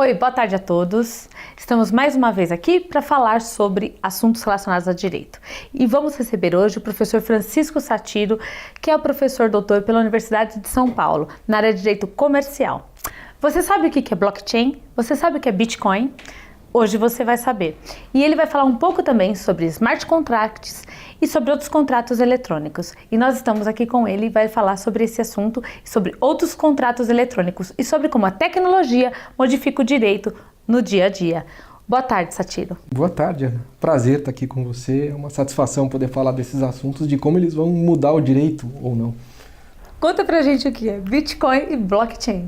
Oi, boa tarde a todos. Estamos mais uma vez aqui para falar sobre assuntos relacionados a direito. E vamos receber hoje o professor Francisco Satiro, que é o professor doutor pela Universidade de São Paulo, na área de direito comercial. Você sabe o que é blockchain? Você sabe o que é Bitcoin? Hoje você vai saber. E ele vai falar um pouco também sobre smart contracts e sobre outros contratos eletrônicos. E nós estamos aqui com ele e vai falar sobre esse assunto, sobre outros contratos eletrônicos e sobre como a tecnologia modifica o direito no dia a dia. Boa tarde, Satiro. Boa tarde, Ana. Prazer estar aqui com você. É uma satisfação poder falar desses assuntos, de como eles vão mudar o direito ou não. Conta pra gente o que é Bitcoin e blockchain.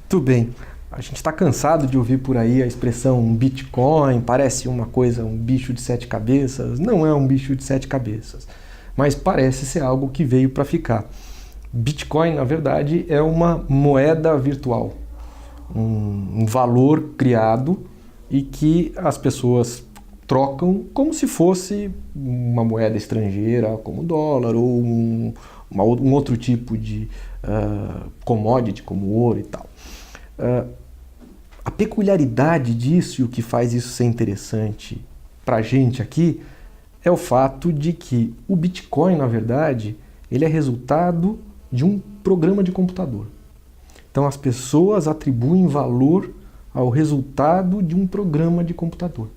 Tudo bem. A gente está cansado de ouvir por aí a expressão Bitcoin, parece uma coisa, um bicho de 7 cabeças. Não é um bicho de 7 cabeças, mas parece ser algo que veio para ficar. Bitcoin, na verdade, é uma moeda virtual, um valor criado e que as pessoas trocam como se fosse uma moeda estrangeira, como o dólar ou um outro tipo de commodity, como ouro e tal. A peculiaridade disso e o que faz isso ser interessante para a gente aqui é o fato de que o Bitcoin, na verdade, ele é resultado de um programa de computador. Então as pessoas atribuem valor ao resultado de um programa de computador.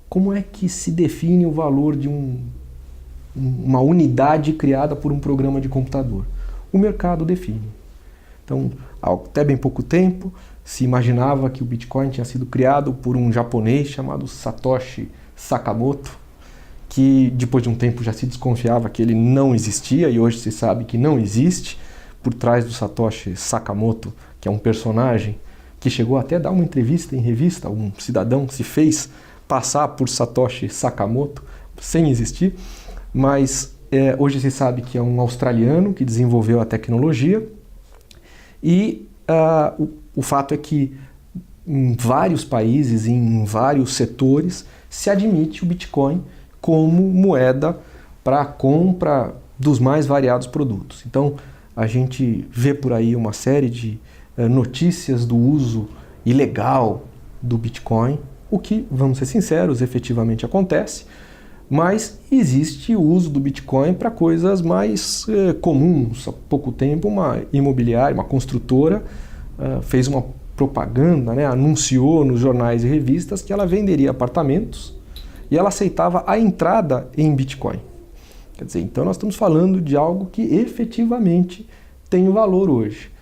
Como é que se define o valor de uma unidade criada por um programa de computador? O mercado define. Então, há até bem pouco tempo, se imaginava que o Bitcoin tinha sido criado por um japonês chamado Satoshi Sakamoto, que depois de um tempo já se desconfiava que ele não existia, e hoje se sabe que não existe. Por trás do Satoshi Sakamoto, que é um personagem que chegou até a dar uma entrevista em revista, um cidadão se fez passar por Satoshi Sakamoto sem existir, mas hoje se sabe que é um australiano que desenvolveu a tecnologia. E o fato é que em vários países, em vários setores, se admite o Bitcoin como moeda para a compra dos mais variados produtos. Então, a gente vê por aí uma série de notícias do uso ilegal do Bitcoin, o que, vamos ser sinceros, efetivamente acontece, mas existe o uso do Bitcoin para coisas mais comuns. Há pouco tempo, uma imobiliária, uma construtora, fez uma propaganda, anunciou nos jornais e revistas que ela venderia apartamentos e ela aceitava a entrada em Bitcoin. Quer dizer, então nós estamos falando de algo que efetivamente tem valor hoje.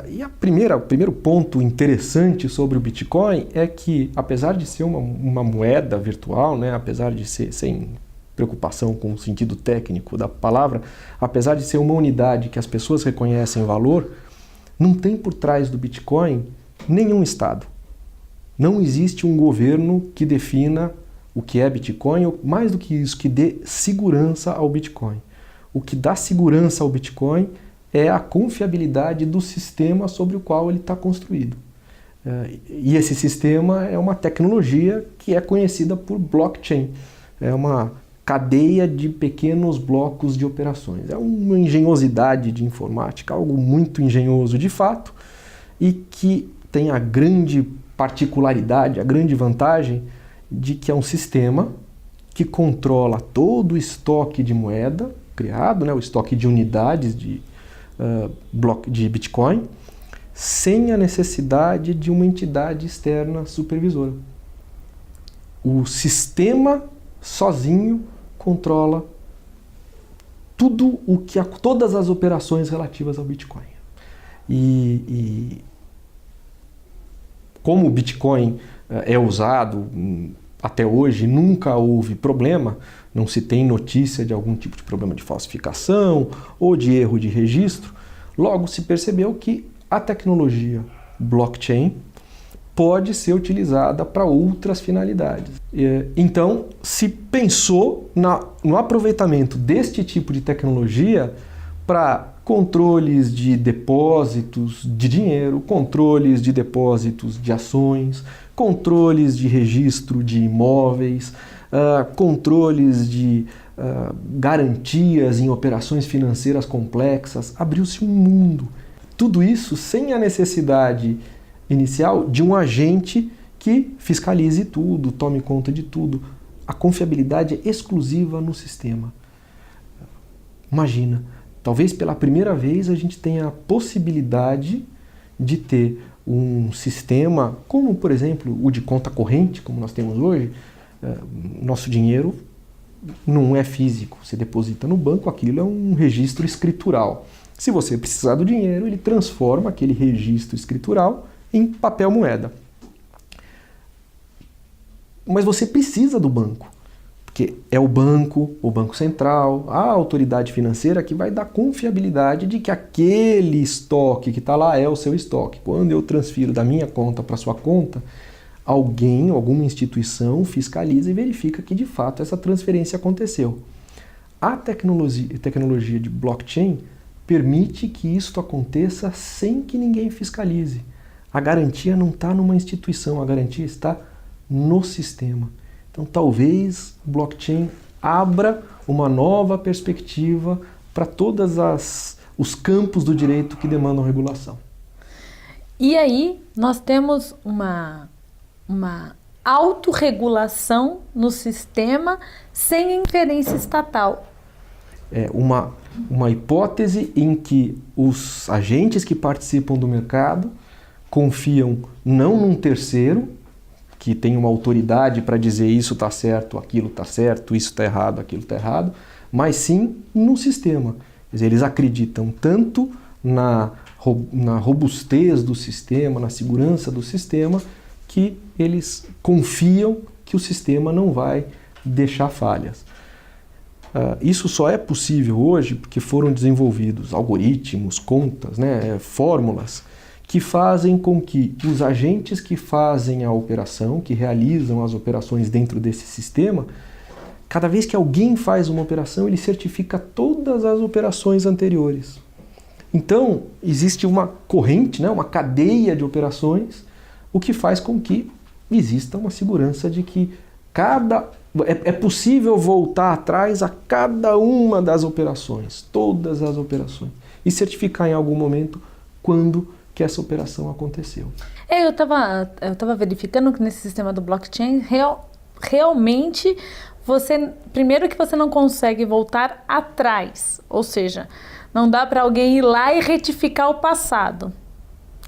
E o primeiro ponto interessante sobre o Bitcoin é que, apesar de ser uma moeda virtual, apesar de ser sem preocupação com o sentido técnico da palavra, apesar de ser uma unidade que as pessoas reconhecem valor, não tem por trás do Bitcoin nenhum Estado. Não existe um governo que defina o que é Bitcoin, ou mais do que isso, que dê segurança ao Bitcoin. O que dá segurança ao Bitcoin é a confiabilidade do sistema sobre o qual ele está construído. E esse sistema é uma tecnologia que é conhecida por blockchain. É uma cadeia de pequenos blocos de operações. É uma engenhosidade de informática, algo muito engenhoso de fato, e que tem a grande particularidade, a grande vantagem de que é um sistema que controla todo o estoque de moeda criado, o estoque de unidades de Bitcoin, sem a necessidade de uma entidade externa supervisora. O sistema sozinho controla todas as operações relativas ao Bitcoin. E como o Bitcoin é usado até hoje, nunca houve problema, não se tem notícia de algum tipo de problema de falsificação ou de erro de registro, logo se percebeu que a tecnologia blockchain pode ser utilizada para outras finalidades. Então, se pensou no aproveitamento deste tipo de tecnologia para controles de depósitos de dinheiro, controles de depósitos de ações, controles de registro de imóveis, controles de garantias em operações financeiras complexas. Abriu-se um mundo. Tudo isso sem a necessidade inicial de um agente que fiscalize tudo, tome conta de tudo. A confiabilidade é exclusiva no sistema. Imagina, talvez pela primeira vez a gente tenha a possibilidade de ter um sistema, como por exemplo o de conta corrente, como nós temos hoje. Nosso dinheiro não é físico, você deposita no banco, aquilo é um registro escritural. Se você precisar do dinheiro, ele transforma aquele registro escritural em papel moeda. Mas você precisa do banco, porque é o Banco Central, a autoridade financeira que vai dar confiabilidade de que aquele estoque que está lá é o seu estoque. Quando eu transfiro da minha conta para a sua conta, alguém, alguma instituição fiscaliza e verifica que de fato essa transferência aconteceu. A tecnologia de blockchain permite que isso aconteça sem que ninguém fiscalize. A garantia não está numa instituição, a garantia está no sistema. Então talvez o blockchain abra uma nova perspectiva para todos os campos do direito que demandam regulação. E aí nós temos uma autorregulação no sistema sem inferência estatal. É uma hipótese em que os agentes que participam do mercado confiam não num terceiro, que tem uma autoridade para dizer isso está certo, aquilo está certo, isso está errado, aquilo está errado, mas sim no sistema. Quer dizer, eles acreditam tanto na robustez do sistema, na segurança do sistema, que eles confiam que o sistema não vai deixar falhas. Isso só é possível hoje porque foram desenvolvidos algoritmos, contas, fórmulas, que fazem com que os agentes que fazem a operação, que realizam as operações dentro desse sistema, cada vez que alguém faz uma operação, ele certifica todas as operações anteriores. Então, existe uma corrente, uma cadeia de operações, o que faz com que exista uma segurança de que é possível voltar atrás a cada uma das operações, todas as operações, e certificar em algum momento quando que essa operação aconteceu. Eu estava verificando que nesse sistema do blockchain, realmente, primeiro que você não consegue voltar atrás, ou seja, não dá para alguém ir lá e retificar o passado.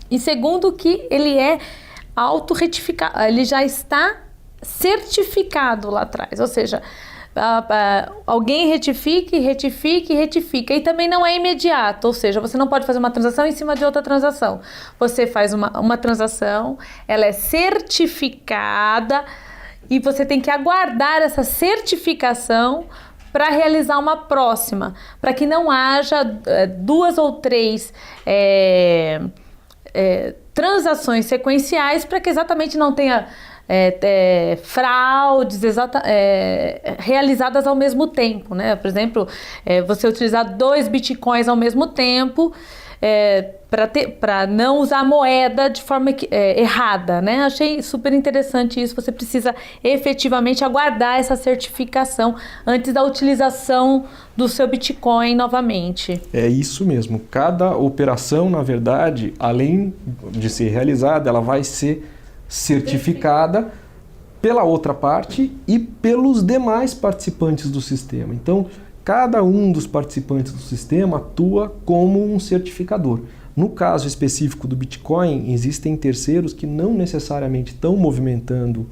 E segundo que ele é autorretificado, ele já está certificado lá atrás, ou seja, alguém retifica, e também não é imediato, ou seja, você não pode fazer uma transação em cima de outra transação. Você faz uma transação, ela é certificada e você tem que aguardar essa certificação para realizar uma próxima, para que não haja 2 ou 3 transações sequenciais, para que exatamente não tenha fraudes realizadas ao mesmo tempo, né? Por exemplo, você utilizar 2 bitcoins ao mesmo tempo para não usar moeda de forma errada, né? Achei super interessante isso. Você precisa efetivamente aguardar essa certificação antes da utilização do seu Bitcoin novamente. É isso mesmo. Cada operação, na verdade, além de ser realizada, ela vai ser certificada pela outra parte e pelos demais participantes do sistema. Então, cada um dos participantes do sistema atua como um certificador. No caso específico do Bitcoin, existem terceiros que não necessariamente estão movimentando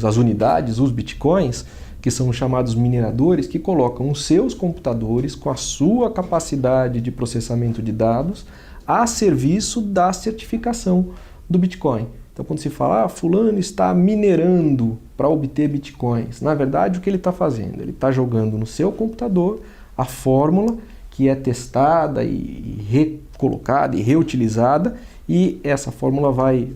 as unidades, os Bitcoins, que são chamados mineradores, que colocam os seus computadores com a sua capacidade de processamento de dados a serviço da certificação do Bitcoin. Então, quando se fala, fulano está minerando para obter bitcoins, na verdade, o que ele está fazendo? Ele está jogando no seu computador a fórmula que é testada e recolocada e reutilizada, e essa fórmula vai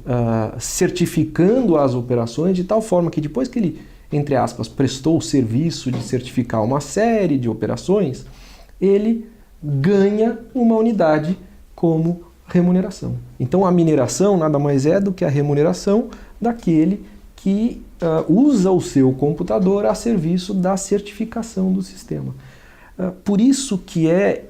certificando as operações de tal forma que depois que ele, entre aspas, prestou o serviço de certificar uma série de operações, ele ganha uma unidade como remuneração. Então a mineração nada mais é do que a remuneração daquele que usa o seu computador a serviço da certificação do sistema. Por isso que é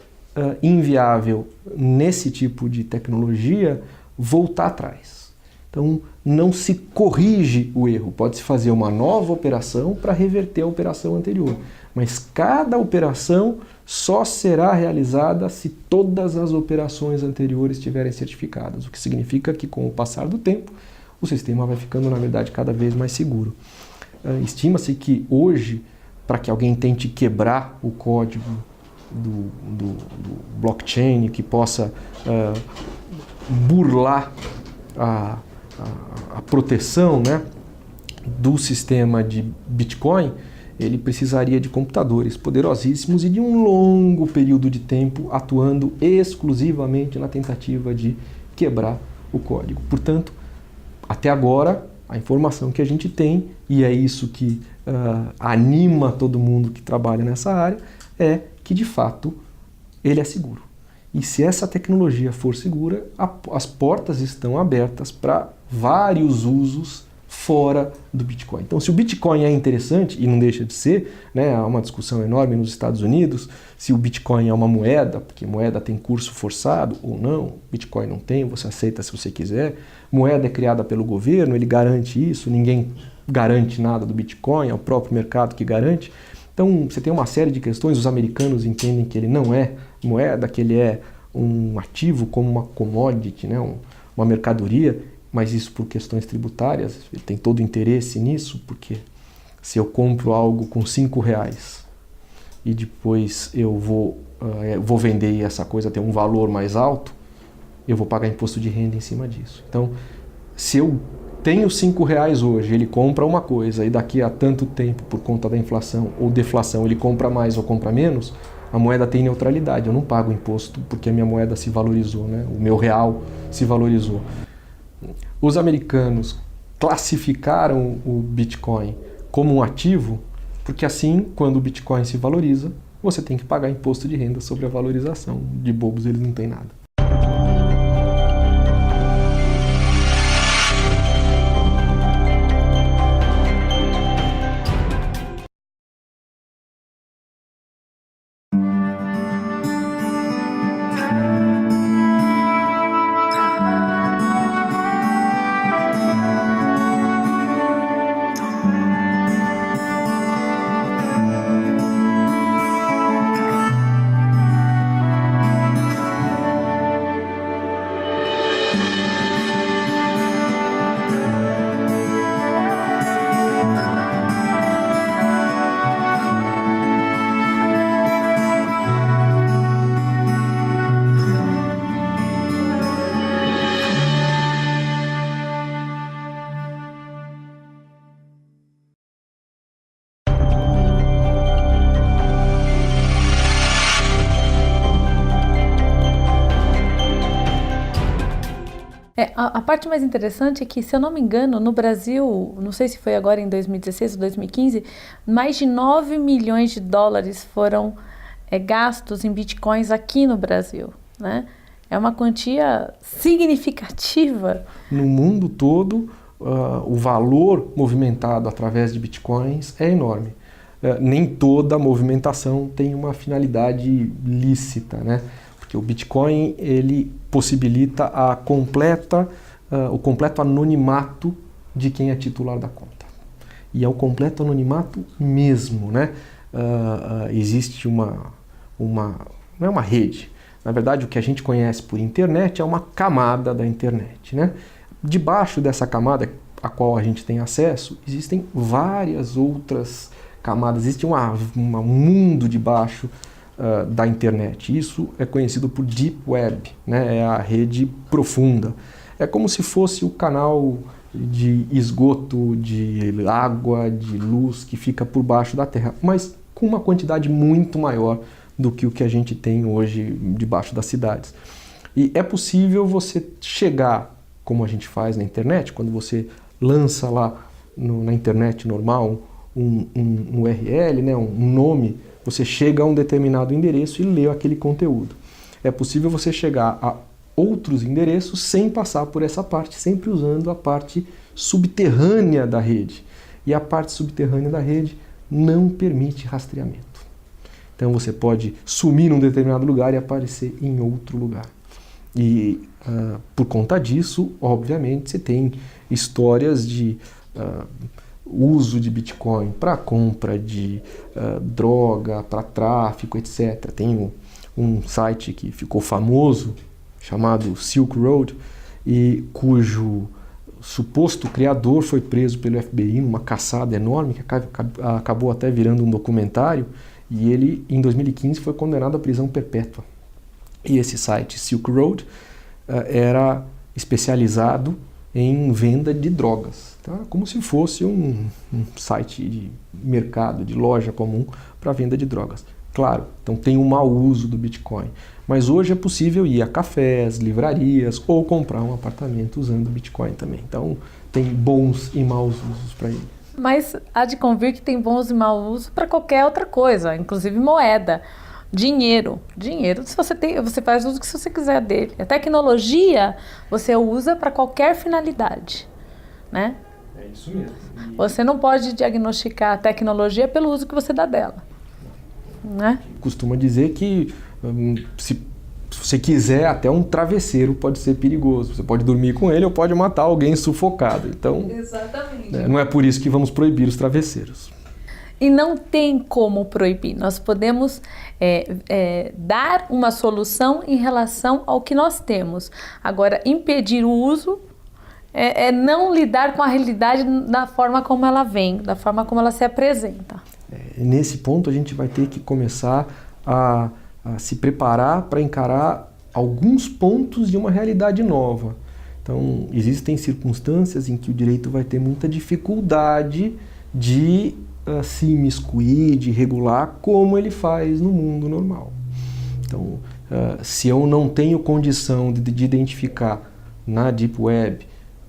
inviável nesse tipo de tecnologia voltar atrás. Então, não se corrige o erro. Pode-se fazer uma nova operação para reverter a operação anterior. Mas cada operação só será realizada se todas as operações anteriores estiverem certificadas. O que significa que, com o passar do tempo, o sistema vai ficando, na verdade, cada vez mais seguro. Estima-se que hoje, para que alguém tente quebrar o código do blockchain, que possa burlar a proteção, né, do sistema de Bitcoin, ele precisaria de computadores poderosíssimos e de um longo período de tempo atuando exclusivamente na tentativa de quebrar o código. Portanto, até agora, a informação que a gente tem, e é isso que anima todo mundo que trabalha nessa área, é que, de fato, ele é seguro. E se essa tecnologia for segura, as portas estão abertas para vários usos fora do Bitcoin. Então, se o Bitcoin é interessante, e não deixa de ser, né, há uma discussão enorme nos Estados Unidos, se o Bitcoin é uma moeda, porque moeda tem curso forçado ou não, Bitcoin não tem, você aceita se você quiser. Moeda é criada pelo governo, ele garante isso, ninguém garante nada do Bitcoin, é o próprio mercado que garante. Então, você tem uma série de questões, os americanos entendem que ele não é moeda, que ele é um ativo como uma commodity, né, uma mercadoria, mas isso por questões tributárias, ele tem todo o interesse nisso, porque se eu compro algo com R$5 e depois eu vou vender e essa coisa tem um valor mais alto, eu vou pagar imposto de renda em cima disso. Então, se eu tenho R$5 hoje, ele compra uma coisa e daqui a tanto tempo, por conta da inflação ou deflação, ele compra mais ou compra menos, a moeda tem neutralidade, eu não pago imposto porque a minha moeda se valorizou, né? O meu real se valorizou. Os americanos classificaram o Bitcoin como um ativo, porque assim, quando o Bitcoin se valoriza, você tem que pagar imposto de renda sobre a valorização. De bobos eles não têm nada. A parte mais interessante é que, se eu não me engano, no Brasil, não sei se foi agora em 2016 ou 2015, mais de 9 milhões de dólares foram gastos em bitcoins aqui no Brasil, né? É uma quantia significativa. No mundo todo, o valor movimentado através de bitcoins é enorme. Nem toda movimentação tem uma finalidade lícita, né? Porque o Bitcoin ele possibilita o completo anonimato de quem é titular da conta. E é o completo anonimato mesmo, né? Existe não é uma rede. Na verdade, o que a gente conhece por internet é uma camada da internet, né? Debaixo dessa camada a qual a gente tem acesso, existem várias outras camadas. Existe um mundo debaixo da internet. Isso é conhecido por Deep Web, né? É a rede profunda. É como se fosse o canal de esgoto, de água, de luz que fica por baixo da terra, mas com uma quantidade muito maior do que o que a gente tem hoje debaixo das cidades. E é possível você chegar, como a gente faz na internet, quando você lança lá na internet normal um URL, né, um nome, você chega a um determinado endereço e lê aquele conteúdo. É possível você chegar a outros endereços sem passar por essa parte, sempre usando a parte subterrânea da rede. E a parte subterrânea da rede não permite rastreamento. Então você pode sumir num determinado lugar e aparecer em outro lugar. E por conta disso, obviamente, você tem histórias de uso de Bitcoin para compra de droga, para tráfico, etc. Tem um site que ficou famoso, chamado Silk Road, e cujo suposto criador foi preso pelo FBI numa caçada enorme, que acabou até virando um documentário, e ele, em 2015, foi condenado à prisão perpétua. E esse site, Silk Road, era especializado em venda de drogas, tá? Como se fosse um site de mercado, de loja comum para venda de drogas. Claro, então tem um mau uso do Bitcoin, mas hoje é possível ir a cafés, livrarias ou comprar um apartamento usando Bitcoin também. Então tem bons e maus usos para ele. Mas há de convir que tem bons e maus usos para qualquer outra coisa, inclusive moeda. Dinheiro, se você tem, você faz uso que se você quiser dele. A tecnologia você usa para qualquer finalidade, né? É isso mesmo. Você não pode diagnosticar a tecnologia pelo uso que você dá dela, né? Costuma dizer que se você quiser, até um travesseiro pode ser perigoso. Você pode dormir com ele ou pode matar alguém sufocado. Então, exatamente. Não é por isso que vamos proibir os travesseiros. E não tem como proibir. Nós podemos dar uma solução em relação ao que nós temos. Agora, impedir o uso é não lidar com a realidade da forma como ela vem, da forma como ela se apresenta. Nesse ponto, a gente vai ter que começar a se preparar para encarar alguns pontos de uma realidade nova. Então, existem circunstâncias em que o direito vai ter muita dificuldade de se imiscuir, de regular como ele faz no mundo normal. Então, se eu não tenho condição de identificar na Deep Web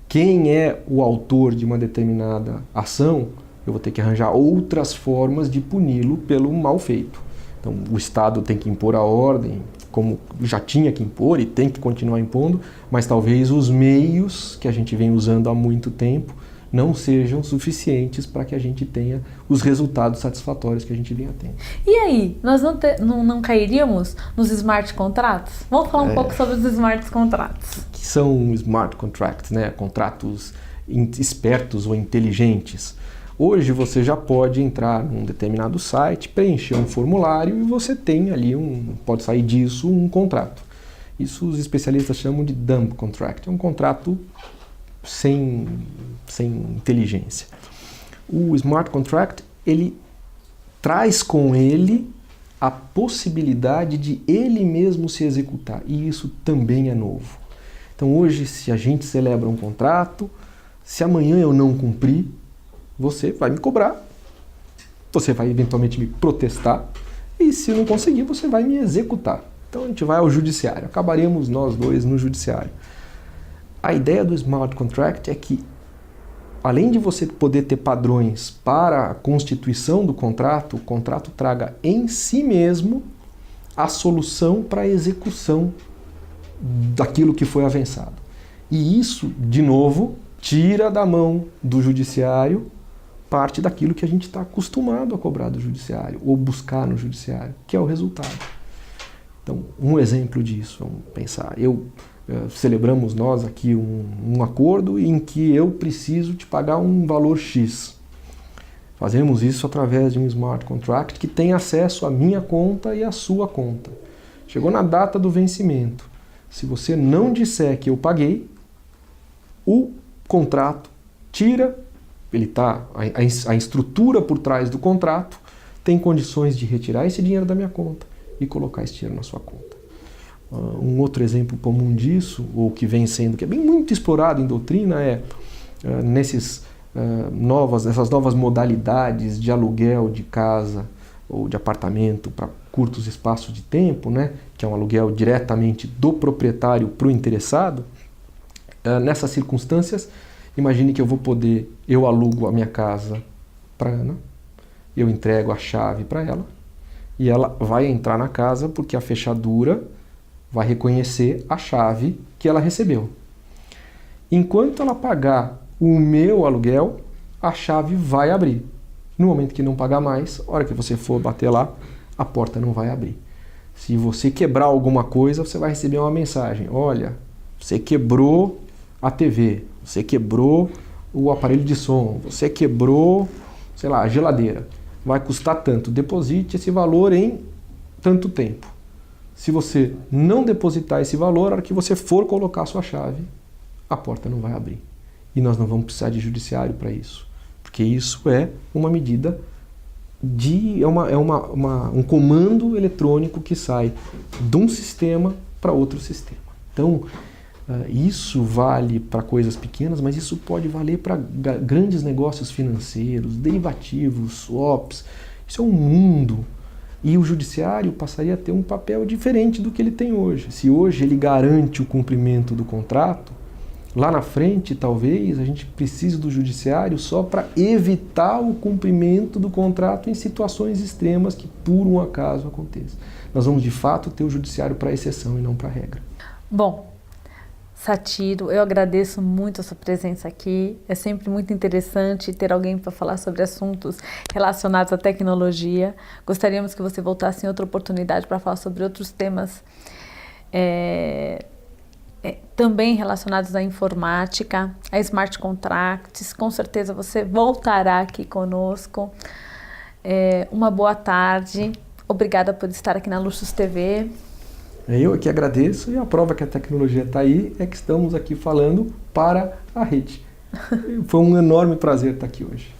quem é o autor de uma determinada ação, eu vou ter que arranjar outras formas de puni-lo pelo mal feito. Então, o Estado tem que impor a ordem, como já tinha que impor e tem que continuar impondo, mas talvez os meios que a gente vem usando há muito tempo não sejam suficientes para que a gente tenha os resultados satisfatórios que a gente vinha tendo. E aí, nós não cairíamos nos smart contracts? Vamos falar um pouco sobre os smart contracts. O que são smart contracts, né? Contratos espertos ou inteligentes. Hoje você já pode entrar num determinado site, preencher um formulário e você tem ali pode sair disso um contrato. Isso os especialistas chamam de dumb contract. É um contrato sem inteligência. O smart contract, ele traz com ele a possibilidade de ele mesmo se executar, e isso também é novo. Então hoje, se a gente celebra um contrato, se amanhã eu não cumprir, você vai me cobrar, você vai eventualmente me protestar, e se não conseguir, você vai me executar. Então a gente vai ao judiciário, acabaremos nós dois no judiciário. A ideia do smart contract é que, além de você poder ter padrões para a constituição do contrato, o contrato traga em si mesmo a solução para a execução daquilo que foi avançado. E isso, de novo, tira da mão do judiciário parte daquilo que a gente está acostumado a cobrar do judiciário, ou buscar no judiciário, que é o resultado. Então, um exemplo disso, vamos pensar, celebramos nós aqui um acordo em que eu preciso te pagar um valor X. Fazemos isso através de um smart contract que tem acesso à minha conta e à sua conta. Chegou na data do vencimento. Se você não disser que eu paguei, o contrato tira, a estrutura por trás do contrato tem condições de retirar esse dinheiro da minha conta e colocar esse dinheiro na sua conta. Um outro exemplo comum disso, ou que vem sendo, que é bem muito explorado em doutrina, nessas novas modalidades de aluguel de casa ou de apartamento para curtos espaços de tempo, né, que é um aluguel diretamente do proprietário para o interessado. Nessas circunstâncias, imagine que eu alugo a minha casa para a Ana, eu entrego a chave para ela e ela vai entrar na casa porque a fechadura vai reconhecer a chave que ela recebeu. Enquanto ela pagar o meu aluguel, a chave vai abrir. No momento que não pagar mais, a hora que você for bater lá, a porta não vai abrir. Se você quebrar alguma coisa, você vai receber uma mensagem. Olha, você quebrou a TV, você quebrou o aparelho de som, você quebrou, sei lá, a geladeira. Vai custar tanto. Deposite esse valor em tanto tempo. Se você não depositar esse valor, na hora que você for colocar a sua chave, a porta não vai abrir. E nós não vamos precisar de judiciário para isso. Porque isso é uma medida um comando eletrônico que sai de um sistema para outro sistema. Então, isso vale para coisas pequenas, mas isso pode valer para grandes negócios financeiros, derivativos, swaps. Isso é um mundo. E o judiciário passaria a ter um papel diferente do que ele tem hoje. Se hoje ele garante o cumprimento do contrato, lá na frente, talvez, a gente precise do judiciário só para evitar o cumprimento do contrato em situações extremas que, por um acaso, aconteçam. Nós vamos, de fato, ter o judiciário para exceção e não para regra. Bom, Satiro, eu agradeço muito a sua presença aqui. É sempre muito interessante ter alguém para falar sobre assuntos relacionados à tecnologia. Gostaríamos que você voltasse em outra oportunidade para falar sobre outros temas também relacionados à informática, a smart contracts. Com certeza você voltará aqui conosco. Uma boa tarde. Obrigada por estar aqui na Luxus TV. Eu aqui agradeço, e a prova que a tecnologia está aí é que estamos aqui falando para a rede. Foi um enorme prazer estar aqui hoje.